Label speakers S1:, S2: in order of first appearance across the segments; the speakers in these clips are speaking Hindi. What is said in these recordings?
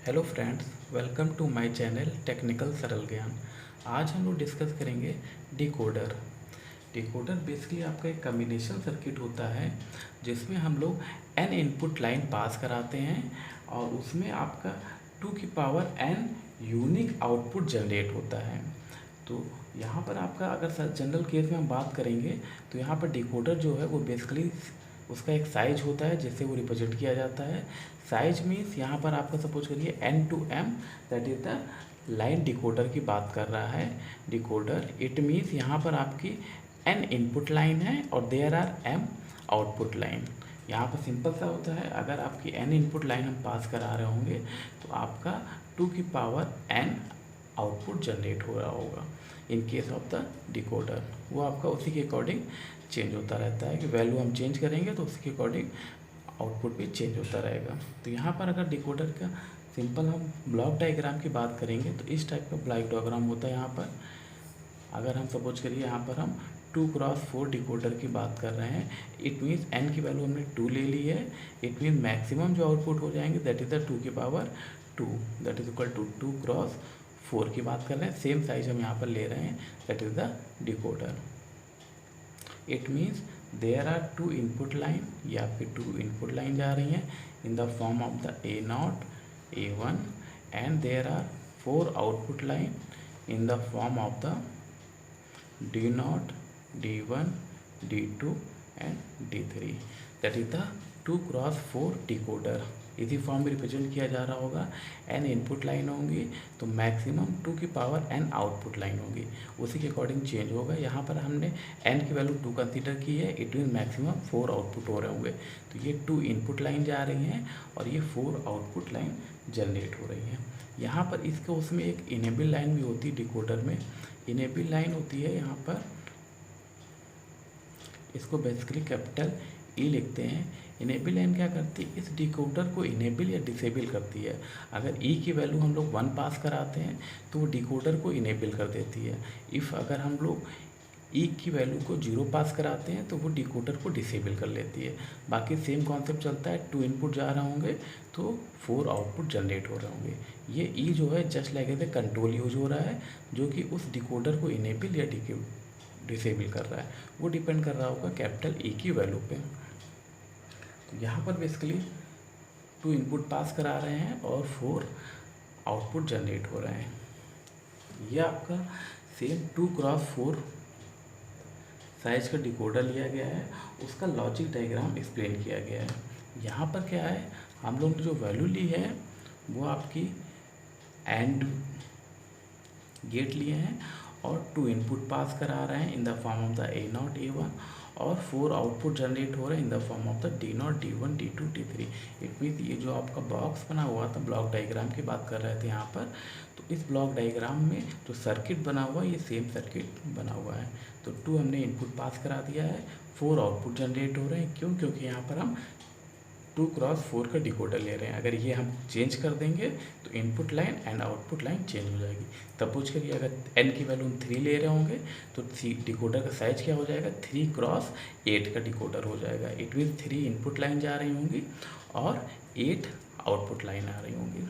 S1: Hello friends, welcome to my channel technical Saral Gyan. आज हम लोग डिस्कस करेंगे डिकोडर। डिकोडर बेसिकली आपका एक कम्बिनेशन सर्किट होता है जिसमें हम लोग n इनपुट लाइन पास कराते हैं और उसमें आपका 2 की power n unique output generate होता है। तो यहाँ पर आपका अगर जनरल केस में हम बात करेंगे तो यहाँ पर डिकोडर जो है वो बेसिकली उसका एक साइज होता है जिससे वो रिप्रेजेंट किया जाता है। साइज मीन्स यहाँ पर आपका सपोज करिए n to m, that is the line decoder की बात कर रहा है डिकोडर। इट मीन्स यहाँ पर आपकी n इनपुट लाइन है और there are m output line. यहाँ पर सिंपल सा होता है, अगर आपकी n इनपुट लाइन हम पास करा रहे होंगे तो आपका 2 की पावर n आउटपुट जनरेट हो रहा होगा in case of the decoder. वो आपका उसी के अकॉर्डिंग चेंज होता रहता है कि वैल्यू हम चेंज करेंगे तो उसके अकॉर्डिंग आउटपुट भी चेंज होता रहेगा। तो यहाँ पर अगर डिकोडर का सिंपल हम ब्लॉक डायग्राम की बात करेंगे तो इस टाइप का ब्लॉक डायग्राम होता है। यहाँ पर अगर हम सपोज करिए यहाँ पर हम 2x4 डिकोडर की बात कर रहे हैं, इट मीन्स n की वैल्यू हमने 2 ले ली है। इट मीन्स मैक्सिमम जो आउटपुट हो जाएंगे दैट इज़ द 2 की power 2, that is equal to 2x4 की बात कर रहे हैं। सेम साइज हम यहाँ पर ले रहे हैं, that is the decoder. It means there are 2 input line, या फिर 2 इनपुट लाइन जा रही हैं in the form of the A0, A1 and there are 4 output line in the form of the D0, D1, D2 and D3। That is the 2x4 decoder. इसी फॉर्म में रिप्रेजेंट किया जा रहा होगा। n इनपुट लाइन होंगी तो मैक्सिमम 2 की पावर n आउटपुट लाइन होगी, उसी के अकॉर्डिंग चेंज होगा। यहाँ पर हमने n की वैल्यू 2 कंसीडर की है, इट मीन मैक्सिमम 4 आउटपुट हो रहे होंगे। तो ये 2 इनपुट लाइन जा रही हैं और ये 4 आउटपुट लाइन जनरेट हो रही हैं। यहाँ पर इसके उसमें एक इनेबल लाइन भी होती है डिकोडर में। इनेबल लाइन होती है यहाँ पर, इसको बेसिकली कैपिटल ई लिखते हैं। इनेबल लाइन क्या करती है, इस डिकोडर को इनेबल या डिसेबल करती है। अगर ई की वैल्यू हम लोग 1 पास कराते हैं तो वो डिकोडर को इनेबल कर देती है। इफ़ अगर हम लोग ई की वैल्यू को 0 पास कराते हैं तो वो डिकोडर को डिसेबल कर लेती है। बाकी सेम कॉन्सेप्ट चलता है, 2 इनपुट जा रहे होंगे तो 4 आउटपुट जनरेट हो रहे होंगे। ये ई जो है just like as a control use हो रहा है जो कि उस डिकोडर को इनेबल या डिसेबल कर रहा है। वो डिपेंड कर रहा होगा कैपिटल ई की वैल्यू पे। तो यहाँ पर बेसिकली 2 इनपुट पास करा रहे हैं और 4 आउटपुट जनरेट हो रहे हैं। यह आपका सेम 2x4 साइज का डिकोडर लिया गया है, उसका लॉजिक डायग्राम एक्सप्लेन किया गया है। यहाँ पर क्या है, हम लोग ने जो वैल्यू ली है वो आपकी एंड गेट लिए हैं और 2 इनपुट पास करा रहे हैं in the form of the A0, A1 और 4 आउटपुट जनरेट हो रहे हैं in the form of the D0, D1, D2, D3। It means ये जो आपका बॉक्स बना हुआ था, ब्लॉक डायग्राम की बात कर रहे थे यहाँ पर, तो इस ब्लॉक डायग्राम में जो सर्किट बना हुआ है ये सेम सर्किट बना हुआ है। तो 2 हमने इनपुट पास करा दिया है, 4 आउटपुट जनरेट हो रहे हैं। क्यों? क्योंकि यहाँ पर हम 2x4 का डिकोडर ले रहे हैं। अगर ये हम चेंज कर देंगे तो input line and output line change हो जाएगी। सपोज करिए अगर n की वैल्यू हम 3 ले रहे होंगे तो डिकोडर का साइज क्या हो जाएगा, 3x8 का डिकोडर हो जाएगा। इट मीन 3 इनपुट लाइन जा रही होंगी और 8 आउटपुट लाइन आ रही होंगी।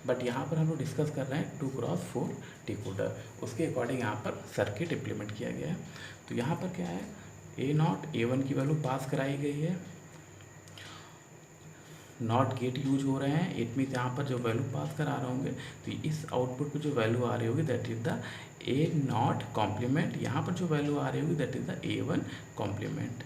S1: बट यहाँ पर हम लोग डिस्कस कर रहे हैं 2x4 डिकोडर, उसके अकॉर्डिंग यहाँ पर सर्किट इम्प्लीमेंट किया गया है। तो यहाँ पर क्या है, A0, A1 की वैल्यू पास कराई गई है, नॉट गेट यूज हो रहे हैं। इट मीन्स यहाँ पर जो वैल्यू पास करा रहे होंगे तो इस आउटपुट पे जो वैल्यू आ रही होगी that is the A0 complement. यहाँ पर जो वैल्यू आ रही होगी that is the A1 complement.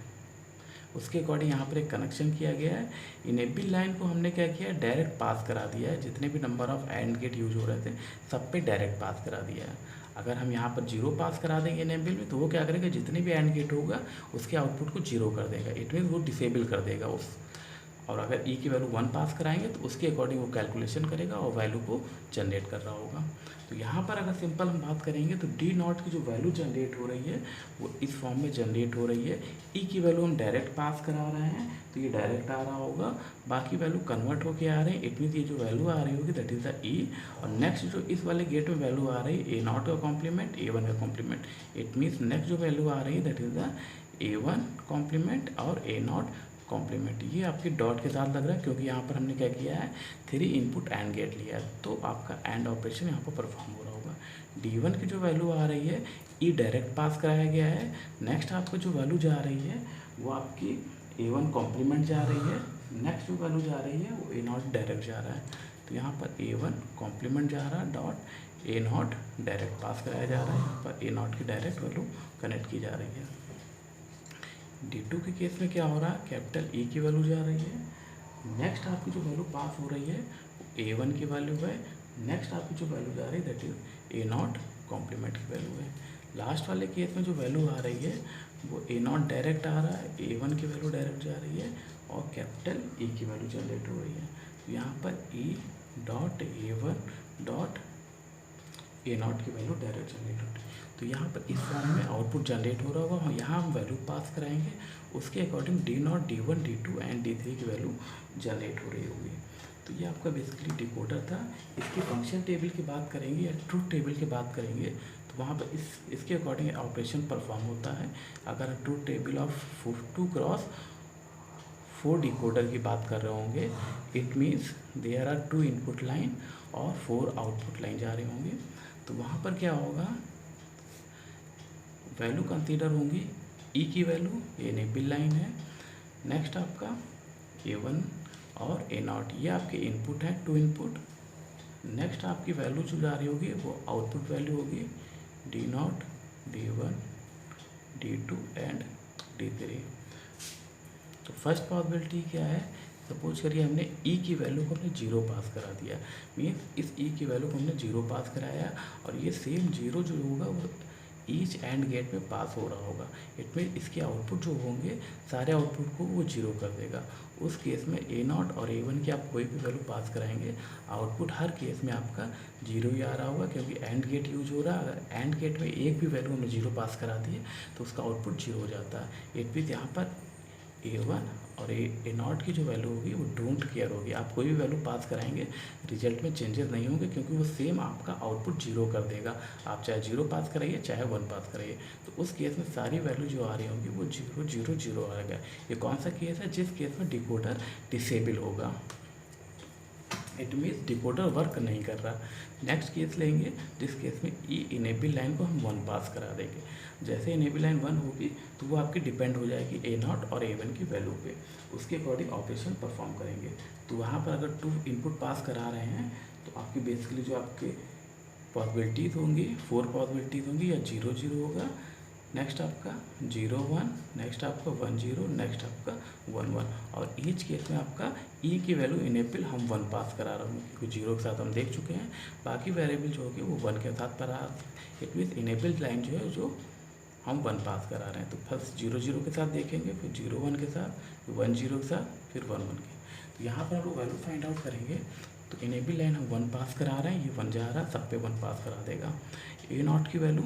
S1: उसके अकॉर्डिंग यहाँ पर एक कनेक्शन किया गया है। इनेबल लाइन को हमने क्या किया, डायरेक्ट पास करा दिया है। जितने भी number of and gate use हो रहे थे सब पे डायरेक्ट पास करा दिया है। अगर हम यहाँ पर 0 पास करा देंगे इनेबल में तो वो क्या करेगा, जितने भी एंड गेट होगा उसके आउटपुट को 0 कर देगा। इट मीन्स वो डिसेबल कर देगा उस। और अगर ई की वैल्यू 1 पास कराएंगे तो उसके अकॉर्डिंग वो कैलकुलेशन करेगा और वैल्यू को जनरेट कर रहा होगा। तो यहाँ पर अगर सिंपल हम बात करेंगे तो D0 की जो वैल्यू जनरेट हो रही है वो इस फॉर्म में जनरेट हो रही है। ई की वैल्यू हम डायरेक्ट पास करा रहे हैं तो ये डायरेक्ट आ रहा होगा, बाकी वैल्यू कन्वर्ट होके आ रहे हैं। इट मीन्स ये जो वैल्यू आ रही होगी दैट इज़ द ई। और नेक्स्ट जो इस वाले गेट में वैल्यू आ रही है A0 का कॉम्प्लीमेंट, A1 का कॉम्प्लीमेंट। इट मीन्स नेक्स्ट जो वैल्यू आ रही है that is the A1 complement और A0 कॉम्प्लीमेंट। ये आपके डॉट के साथ लग रहा है क्योंकि यहाँ पर हमने क्या किया है, 3 इनपुट एंड गेट लिया है, तो आपका एंड ऑपरेशन यहाँ पर परफॉर्म हो रहा होगा। D1 की जो वैल्यू आ रही है ई डायरेक्ट पास कराया गया है। नेक्स्ट आपको जो वैल्यू जा रही है वो आपकी A1 कॉम्प्लीमेंट जा रही है। नेक्स्ट जो वैल्यू जा रही है वो A0 डायरेक्ट जा रहा है, तो यहाँ पर A1 कॉम्प्लीमेंट जा रहा है डॉट A0 डायरेक्ट पास कराया जा रहा है। यहाँ पर A0 की डायरेक्ट वैल्यू कनेक्ट की जा रही है। D2 के केस में क्या हो रहा है, कैपिटल E की वैल्यू जा रही है। नेक्स्ट आपकी जो वैल्यू पास हो रही है वो A1 की वैल्यू है। नेक्स्ट आपकी जो वैल्यू जा रही है दैट इज A0 कॉम्प्लीमेंट की वैल्यू है। लास्ट वाले केस में जो वैल्यू आ रही है वो A0 डायरेक्ट आ रहा है, A1 की वैल्यू डायरेक्ट जा रही है और कैपिटल E की वैल्यू जनरेट हो रही है। तो यहाँ पर E dot A1 dot A0 की वैल्यू डायरेक्ट जनरेट हो रही है। तो यहाँ पर इस फॉर्म में आउटपुट जनरेट हो रहा होगा, यहाँ हम वैल्यू पास कराएंगे, उसके according D0, D1, D2 and D3 की वैल्यू जनरेट हो रही होगी। तो ये आपका बेसिकली डिकोडर था। इसकी फंक्शन टेबल की बात करेंगे या ट्रूथ टेबल की बात करेंगे तो वहाँ पर इसके अकॉर्डिंग ऑपरेशन परफॉर्म होता है। अगर truth table of 2x4 decoder की बात कर रहे होंगे, it means there are 2 input line और 4 आउटपुट लाइन जा रहे होंगे, तो वहाँ पर क्या होगा, वैल्यू कंसीडर होंगी ई की वैल्यू, ये इनेबल लाइन है। नेक्स्ट आपका A1 और A0 ये आपके इनपुट है, 2 इनपुट। नेक्स्ट आपकी वैल्यू जो जा रही होगी वो आउटपुट वैल्यू होगी D0, D1, D2 and D3। तो फर्स्ट पॉसिबिलिटी क्या है, सपोज करिए हमने ई की वैल्यू को हमने 0 पास करा दिया, मीन्स इस ई की वैल्यू को हमने 0 पास कराया और ये सेम 0 जो होगा वो ईच एंड गेट में पास हो रहा होगा। इट मीन इसके आउटपुट जो होंगे सारे आउटपुट को वो 0 कर देगा। उस केस में A0 और A1 की आप कोई भी वैल्यू पास कराएंगे, आउटपुट हर केस में आपका 0 ही आ रहा होगा, क्योंकि एंड गेट यूज हो रहा है। अगर एंड गेट में एक भी वैल्यू हमने 0 पास करा दी है तो उसका आउटपुट 0 हो जाता है। इट मीन यहाँ पर A1 और A0 की जो वैल्यू होगी वो डोंट केयर होगी। आप कोई भी वैल्यू पास कराएंगे रिजल्ट में चेंजेस नहीं होंगे, क्योंकि वो सेम आपका आउटपुट 0 कर देगा। आप चाहे 0 पास कराइए चाहे 1 पास कराइए, तो उस केस में सारी वैल्यू जो आ रही होंगी वो 0 0 0 आएगा। ये कौन सा केस है, जिस केस में डिकोडर डिसेबल होगा, इट मीन्स डिकोडर वर्क नहीं कर रहा। नेक्स्ट केस लेंगे जिस केस में ई इनेबल लाइन को हम 1 पास करा देंगे। जैसे इनेबल लाइन 1 होगी तो वो आपकी डिपेंड हो जाएगी A0 और A1 की वैल्यू पे, उसके अकॉर्डिंग ऑपरेशन परफॉर्म करेंगे। तो वहाँ पर अगर 2 इनपुट पास करा रहे हैं तो आपकी बेसिकली जो आपके पॉसिबिलिटीज़ होंगी 4 पॉसिबिलिटीज़ होंगी, या 0 0 होगा, नेक्स्ट आपका 0 1, नेक्स्ट आपका 1 0, नेक्स्ट आपका 1 1। और ईच केस में आपका ई की वैल्यू इनेबल हम 1 पास करा रहे होंगे, क्योंकि 0 के साथ हम देख चुके हैं। बाकी वेरिएबल जो होगी वो 1 के साथ पर आ, इट मीन्स इनेबल लाइन जो है जो हम 1 पास करा रहे हैं। तो फर्स्ट 0 0 के साथ देखेंगे, फिर 0 1 के साथ, फिर 1 0 के साथ, फिर 1 1 के। तो यहाँ पर हम लोग वैल्यू फाइंड आउट करेंगे। तो इनेबल लाइन हम 1 पास करा रहे हैं, ये 1 जा रहा है, सब पे 1 पास करा देगा। A0 की वैल्यू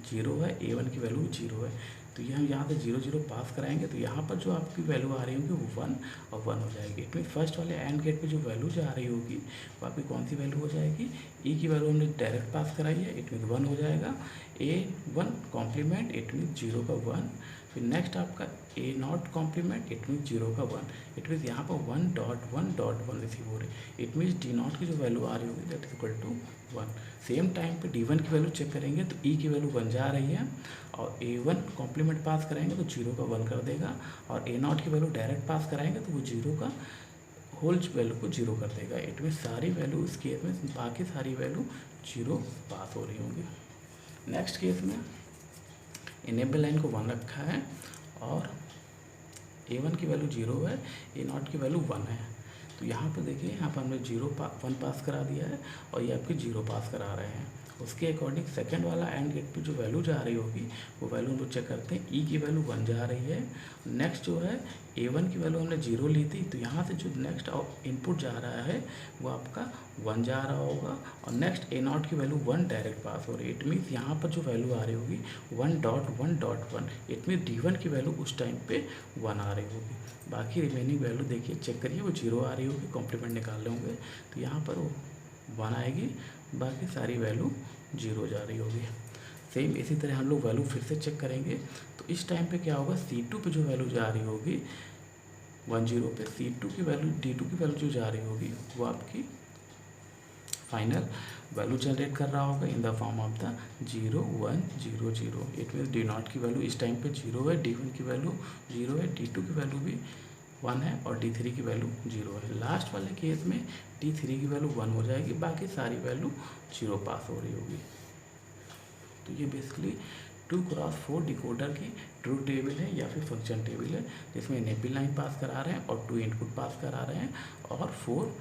S1: 0 है, A1 की वैल्यू 0 है, तो ये हम यहाँ से 0 0 पास कराएंगे, तो यहाँ पर जो आपकी वैल्यू आ रही होगी वो 1 और 1 हो जाएगी। इट मीन फर्स्ट वाले एंड गेट पे जो वैल्यू जा रही होगी वो आपकी कौन सी वैल्यू हो जाएगी, ई की वैल्यू हमने डायरेक्ट पास कराई है, इट मीन 1 हो जाएगा। A1 कॉम्प्लीमेंट, इट मीन 0 का 1। फिर नेक्स्ट आपका A0 कॉम्प्लीमेंट, इट मीन 0 का 1। इट मीन यहाँ पर 1.1.1 रिसीव हो रही है। इट मीन D0 की जो वैल्यू आ रही होगी that is equal to 1। Same time पे D1 की वैल्यू चेक करेंगे तो ई की वैल्यू 1 जा रही है, और A1 कॉम्प्लीमेंट पास कराएंगे तो 0 का 1 कर देगा, और A0 की वैल्यू डायरेक्ट पास कराएंगे तो वो 0 का होल वैल्यू को 0 कर देगा। इट मीन सारी वैल्यू इस केस में बाकी सारी वैल्यू 0 पास हो रही होंगी। नेक्स्ट केस में इनेबल लाइन को 1 रखा है और A1 की वैल्यू 0 है, A0 की वैल्यू 1 है। तो यहाँ पर देखिए, यहाँ पर हमने 1 पास करा दिया है और ये आपके 0 पास करा रहे हैं। उसके अकॉर्डिंग सेकंड वाला एंड गेट पे जो वैल्यू जा रही होगी वो वैल्यू हम लोग चेक करते हैं। ई की वैल्यू 1 जा रही है। नेक्स्ट जो है A1 की वैल्यू हमने 0 ली थी, तो यहाँ से जो नेक्स्ट इनपुट जा रहा है वो आपका 1 जा रहा होगा, और नेक्स्ट A0 की वैल्यू 1 डायरेक्ट पास हो रही है। इट मीन्स यहाँ पर जो वैल्यू आ रही होगी 1.1.1, इट मीन D1 की वैल्यू उस टाइम पे 1 आ रही होगी। बाकी रिमेनिंग वैल्यू देखिए चेक करिए, वो 0 आ रही होगी, कॉम्प्लीमेंट निकाल रहे होंगे तो यहाँ पर वो 1 आएगी, बाकी सारी वैल्यू 0 जा रही होगी। सेम इसी तरह हम लोग वैल्यू फिर से चेक करेंगे। तो इस टाइम पे क्या होगा, C2 पे जो वैल्यू जा रही होगी 10 पे C2 की वैल्यू D2 की वैल्यू जो जा रही होगी वो आपकी फाइनल वैल्यू जनरेट कर रहा होगा इन the form of the 0 1 0 0। It means D0 की वैल्यू इस टाइम पे 0 है, D1 की वैल्यू 0 है, D2 की वैल्यू भी 1 है और D3 की वैल्यू 0 है। लास्ट वाले केस में D3 की वैल्यू 1 हो जाएगी, बाकी सारी वैल्यू 0 पास हो रही होगी। तो ये बेसिकली 2x4 डिकोडर की ट्रूथ टेबल है या फिर फंक्शन टेबल है, जिसमें इनेबल लाइन पास करा रहे हैं और 2 इनपुट पास करा रहे हैं और 4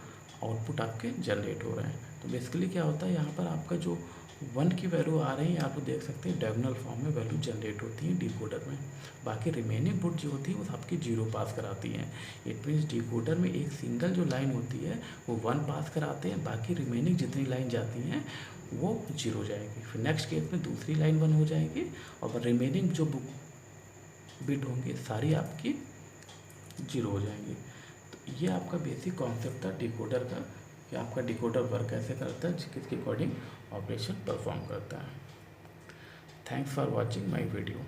S1: आउटपुट आपके जनरेट हो रहे हैं। तो बेसिकली क्या होता है, यहाँ पर आपका जो 1 की वैल्यू आ रही है आप देख सकते हैं डायगोनल फॉर्म में वैल्यू जनरेट होती है डिकोडर में। बाकी रिमेनिंग बुट जो होती है वो आपकी 0 पास कराती हैं। इट मीन्स डिकोडर में एक सिंगल जो लाइन होती है वो 1 पास कराते हैं, बाकी रिमेनिंग जितनी लाइन जाती हैं वो 0 जाएगी। फिर नेक्स्ट केस में दूसरी लाइन 1 हो जाएगी और रिमेनिंग जो बिट होंगे सारी आपकी 0 हो जाएंगी। तो ये आपका बेसिक कॉन्सेप्ट था डिकोडर का कि आपका डिकोडर वर्क कैसे करता है, किसके अकॉर्डिंग ऑपरेशन परफॉर्म करता है। Thanks for watching my video.